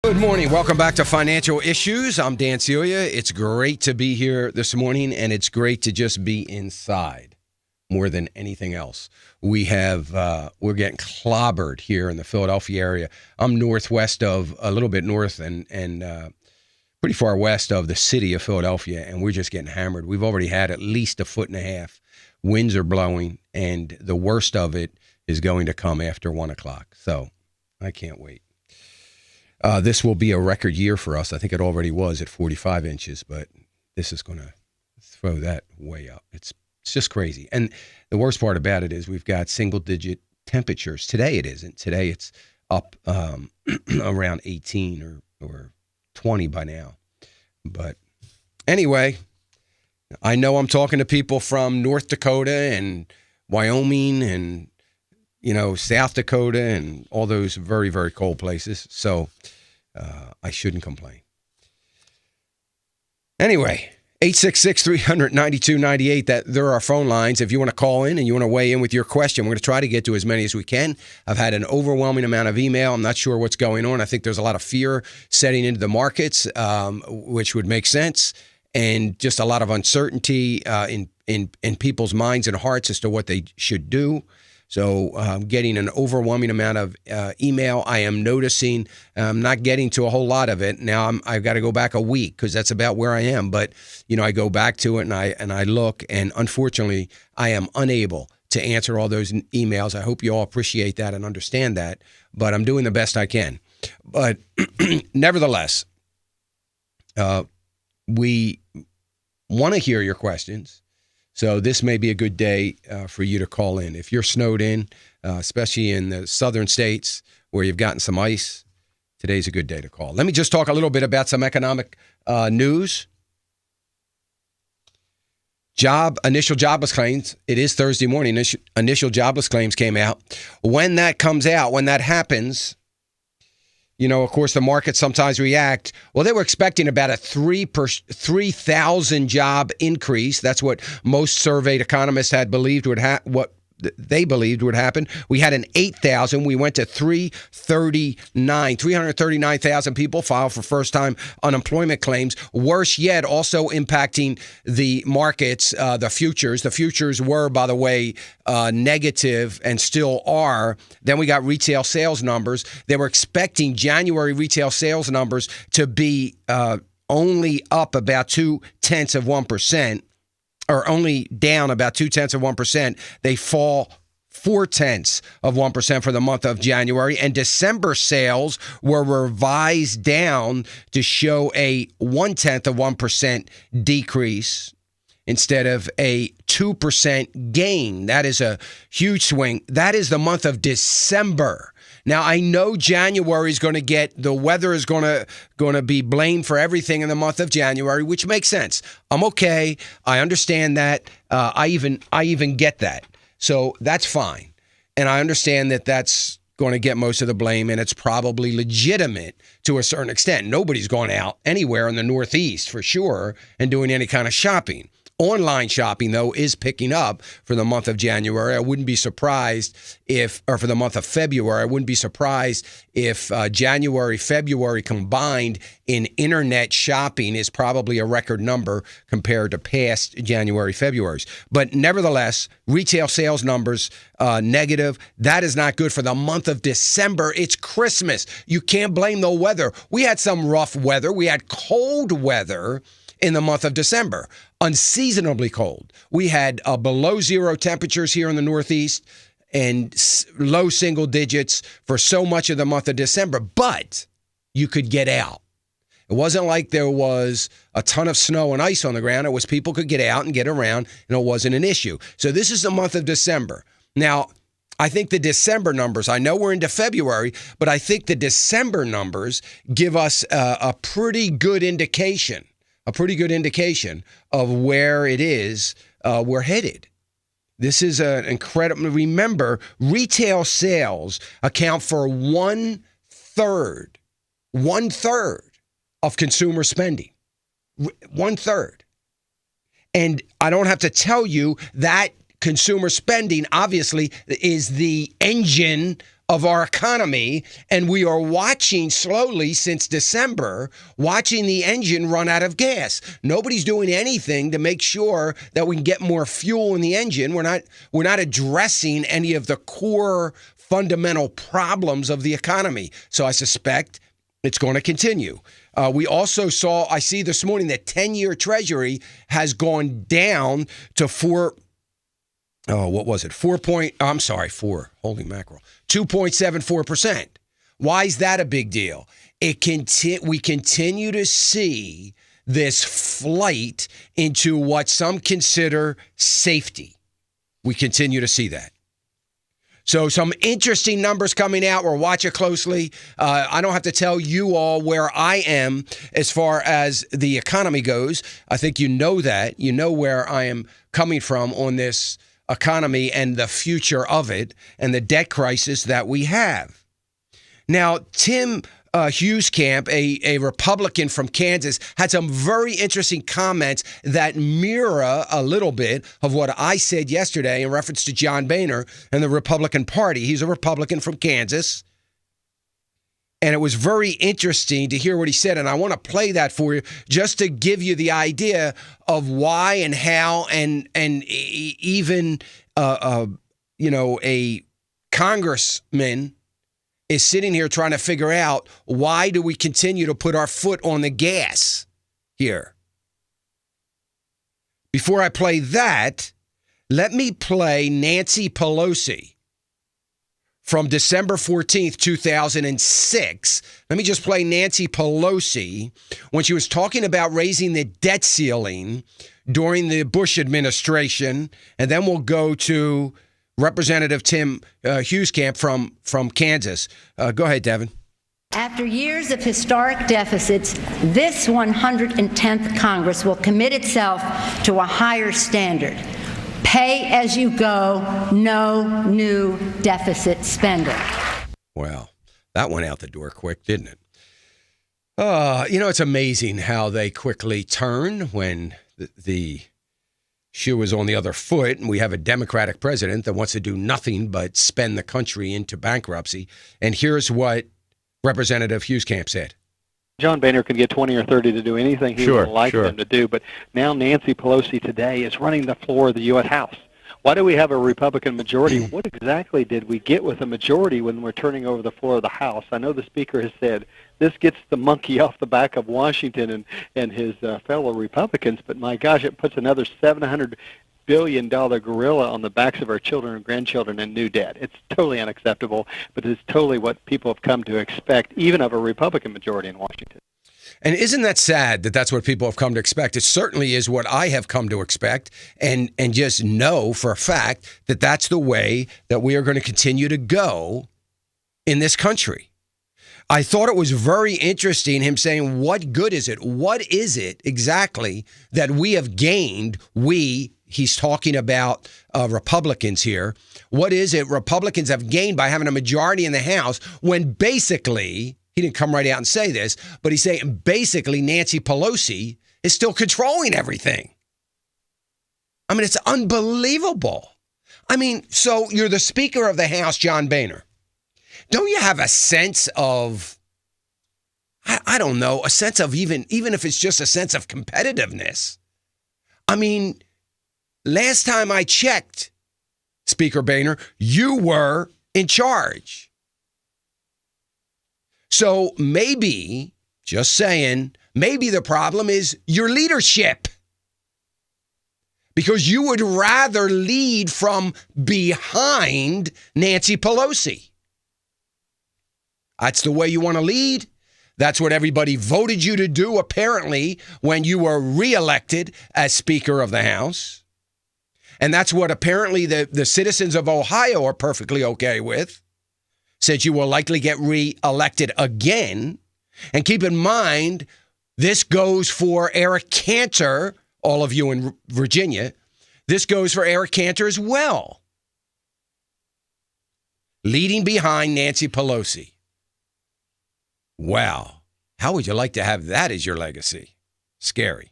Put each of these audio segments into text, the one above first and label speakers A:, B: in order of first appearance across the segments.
A: Good morning. Welcome back to Financial Issues. I'm Dan Celia. It's great to be here this morning, and it's great to just be inside more than anything else. We're getting clobbered here in the Philadelphia area. I'm northwest of, a little bit north and pretty far west of the city of Philadelphia, and we're just getting hammered. We've already had at least 1.5 feet. Winds are blowing, and the worst of it is going to come after 1 o'clock. So I can't wait. This will be a record year for us. I think it already was at 45 inches, but this is going to throw that way up. It's just crazy. And the worst part about it is we've got single-digit temperatures. Today it isn't. Today it's up around 18 or 20 by now. But anyway, I know I'm talking to people from North Dakota and Wyoming and South Dakota and all those very, very cold places. So I shouldn't complain. Anyway, 866-300-9298. There are our phone lines. If you want to call in and you want to weigh in with your question, we're going to try to get to as many as we can. I've had an overwhelming amount of email. I'm not sure what's going on. I think there's a lot of fear setting into the markets, which would make sense, and just a lot of uncertainty in people's minds and hearts as to what they should do. So I'm getting an overwhelming amount of email. I am noticing I'm not getting to a whole lot of it. Now I've got to go back a week because that's about where I am. But, I go back to it and I look, and unfortunately, I am unable to answer all those emails. I hope you all appreciate that and understand that. But I'm doing the best I can. But nevertheless, we want to hear your questions. So this may be a good day for you to call in. If you're snowed in, especially in the southern states where you've gotten some ice, today's a good day to call. Let me just talk a little bit about some economic news. Initial jobless claims. It is Thursday morning. Initial jobless claims came out. When that comes out, when that happens, of course, the markets sometimes react. Well, they were expecting about a 3,000 job increase. That's what most surveyed economists had believed what they believed would happen. We had an 8,000. We went to 339,000 people filed for first-time unemployment claims. Worse yet, also impacting the markets, the futures. The futures were, by the way, negative and still are. Then we got retail sales numbers. They were expecting January retail sales numbers to be only up about 0.2%. Or only down about 0.2%. They fall 0.4% for the month of January. And December sales were revised down to show a 0.1% decrease instead of a 2% gain. That is a huge swing. That is the month of December. Now, I know January is going to the weather is going to be blamed for everything in the month of January, which makes sense. I'm okay. I understand that. I even get that. So that's fine. And I understand that that's going to get most of the blame, and it's probably legitimate to a certain extent. Nobody's going out anywhere in the Northeast for sure and doing any kind of shopping. Online shopping, though, is picking up for the month of January. I wouldn't be surprised for the month of February, I wouldn't be surprised if January, February combined in internet shopping is probably a record number compared to past January, Februarys. But nevertheless, retail sales numbers negative. That is not good for the month of December. It's Christmas. You can't blame the weather. We had some rough weather. We had cold weather in the month of December, unseasonably cold. We had below zero temperatures here in the Northeast and low single digits for so much of the month of December, but you could get out. It wasn't like there was a ton of snow and ice on the ground. It was people could get out and get around, and it wasn't an issue. So this is the month of December. Now, I think the December numbers, I know we're into February, but I think the December numbers give us a pretty good indication of where it is we're headed. This is an incredible, remember, retail sales account for one third of consumer spending. 1/3. And I don't have to tell you that consumer spending obviously is the engine of our economy, and we are watching slowly since December, watching the engine run out of gas. Nobody's doing anything to make sure that we can get more fuel in the engine. We're not addressing any of the core fundamental problems of the economy. So I suspect it's going to continue. We also I see this morning that 10-year Treasury has gone down to 2.74%. Why is that a big deal? We continue to see this flight into what some consider safety. We continue to see that. So some interesting numbers coming out. We'll watch it closely. I don't have to tell you all where I am as far as the economy goes. I think you know that. You know where I am coming from on this economy and the future of it and the debt crisis that we have. Now, Tim Hueskamp, a Republican from Kansas, had some very interesting comments that mirror a little bit of what I said yesterday in reference to John Boehner and the Republican Party. He's a Republican from Kansas. And it was very interesting to hear what he said. And I want to play that for you just to give you the idea of why and how and even, a congressman is sitting here trying to figure out why do we continue to put our foot on the gas here. Before I play that, let me play Nancy Pelosi from December 14th, 2006. Let me just play Nancy Pelosi when she was talking about raising the debt ceiling during the Bush administration, and then we'll go to Representative Tim Hueskamp from Kansas. Go ahead, Devin.
B: After years of historic deficits, this 110th Congress will commit itself to a higher standard. Pay as you go, no new deficit spending.
A: Well, that went out the door quick, didn't it? It's amazing how they quickly turn when the shoe is on the other foot, and we have a Democratic president that wants to do nothing but spend the country into bankruptcy. And here's what Representative Hueskamp said.
C: John Boehner can get 20 or 30 to do anything he would like them to do, but now Nancy Pelosi today is running the floor of the U.S. House. Why do we have a Republican majority? What exactly did we get with a majority when we're turning over the floor of the House? I know the Speaker has said this gets the monkey off the back of Washington and his fellow Republicans, but my gosh, it puts another $700 billion gorilla on the backs of our children and grandchildren in new debt. It's totally unacceptable, but it's totally what people have come to expect, even of a Republican majority in Washington.
A: And isn't that sad that that's what people have come to expect? It certainly is what I have come to expect and just know for a fact that that's the way that we are going to continue to go in this country. I thought it was very interesting him saying, what good is it? What is it exactly that we have gained? He's talking about Republicans here. What is it Republicans have gained by having a majority in the House when basically, he didn't come right out and say this, but he's saying basically Nancy Pelosi is still controlling everything. I mean, it's unbelievable. I mean, so you're the Speaker of the House, John Boehner. Don't you have a sense of, I don't know, a sense of even if it's just a sense of competitiveness? I mean, last time I checked, Speaker Boehner, you were in charge. So maybe, just saying, maybe the problem is your leadership. Because you would rather lead from behind Nancy Pelosi. That's the way you want to lead. That's what everybody voted you to do, apparently, when you were reelected as Speaker of the House. And that's what apparently the citizens of Ohio are perfectly okay with, since you will likely get reelected again. And keep in mind, this goes for Eric Cantor, all of you in Virginia. This goes for Eric Cantor as well. Leading behind Nancy Pelosi. Wow. How would you like to have that as your legacy? Scary.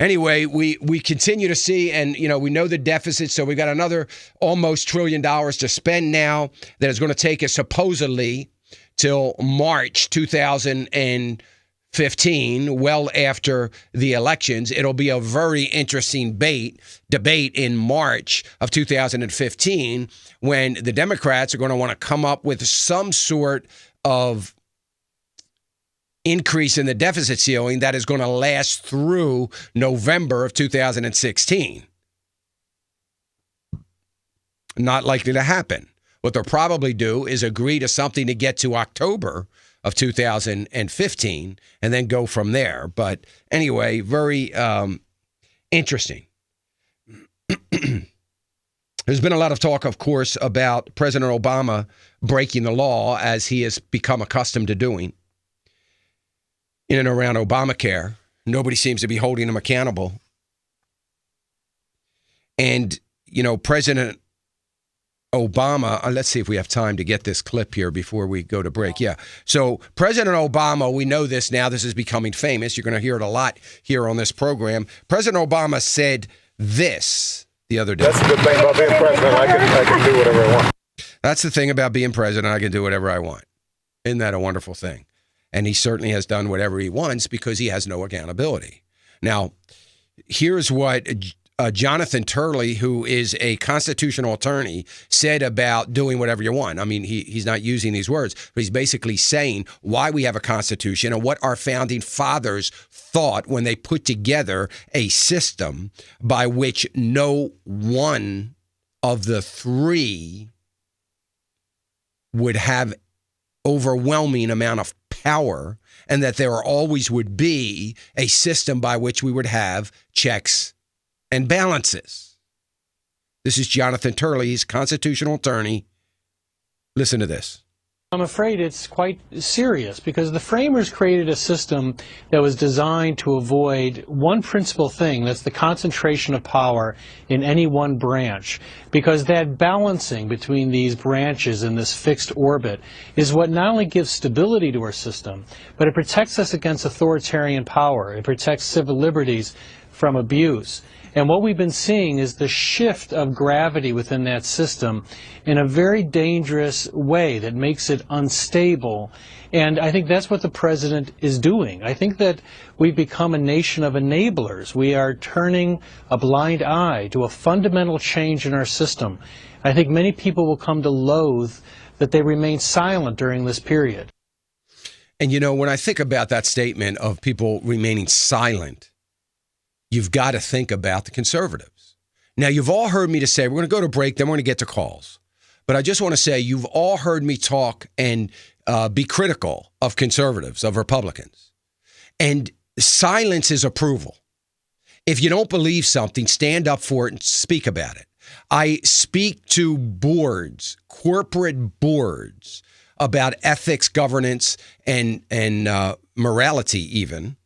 A: Anyway, we continue to see, and we know the deficit, so we got another almost $1 trillion to spend now that is going to take us supposedly till March 2015, well after the elections. It'll be a very interesting debate in March of 2015 when the Democrats are going to want to come up with some sort of increase in the deficit ceiling that is going to last through November of 2016. Not likely to happen. What they'll probably do is agree to something to get to October of 2015 and then go from there. But anyway, very interesting. There's been a lot of talk, of course, about President Obama breaking the law, as he has become accustomed to doing in and around Obamacare. Nobody seems to be holding him accountable. And, President Obama, let's see if we have time to get this clip here before we go to break. Yeah. So President Obama, we know this now. This is becoming famous. You're going to hear it a lot here on this program. President Obama said this the other day.
D: That's the good thing about being president. I can do whatever I want.
A: That's the thing about being president. I can do whatever I want. Isn't that a wonderful thing? And he certainly has done whatever he wants because he has no accountability. Now, here's what Jonathan Turley, who is a constitutional attorney, said about doing whatever you want. I mean, he's not using these words, but he's basically saying why we have a constitution and what our founding fathers thought when they put together a system by which no one of the three would have overwhelming amount of power, and that there always would be a system by which we would have checks and balances. This is Jonathan Turley. He's a constitutional attorney. Listen to this.
E: I'm afraid it's quite serious because the framers created a system that was designed to avoid one principal thing, that's the concentration of power in any one branch, because that balancing between these branches in this fixed orbit is what not only gives stability to our system, but it protects us against authoritarian power. It protects civil liberties from abuse. And what we've been seeing is the shift of gravity within that system in a very dangerous way that makes it unstable. And I think that's what the president is doing. I think that we've become a nation of enablers. We are turning a blind eye to a fundamental change in our system. I think many people will come to loathe that they remain silent during this period.
A: And when I think about that statement of people remaining silent, you've got to think about the conservatives. Now, you've all heard me to say, we're going to go to break, then we're going to get to calls. But I just want to say, you've all heard me talk and be critical of conservatives, of Republicans. And silence is approval. If you don't believe something, stand up for it and speak about it. I speak to boards, corporate boards, about ethics, governance, and morality even.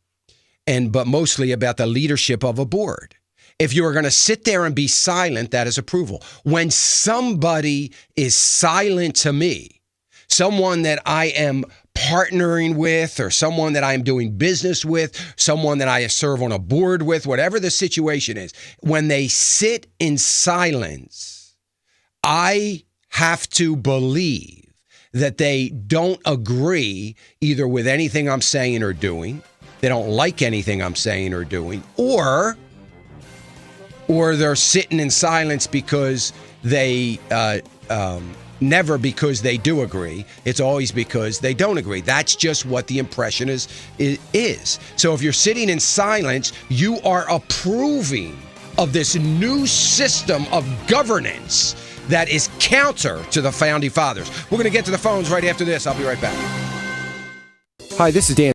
A: But mostly about the leadership of a board. If you are going to sit there and be silent, that is approval. When somebody is silent to me, someone that I am partnering with, or someone that I am doing business with, someone that I serve on a board with, whatever the situation is, when they sit in silence, I have to believe that they don't agree either with anything I'm saying or doing. They don't like anything I'm saying or doing, or they're sitting in silence because they never because they do agree. It's always because they don't agree. That's just what the impression is. So if you're sitting in silence, you are approving of this new system of governance that is counter to the founding fathers. We're going to get to the phones right after this. I'll be right back.
F: Hi, this is Dan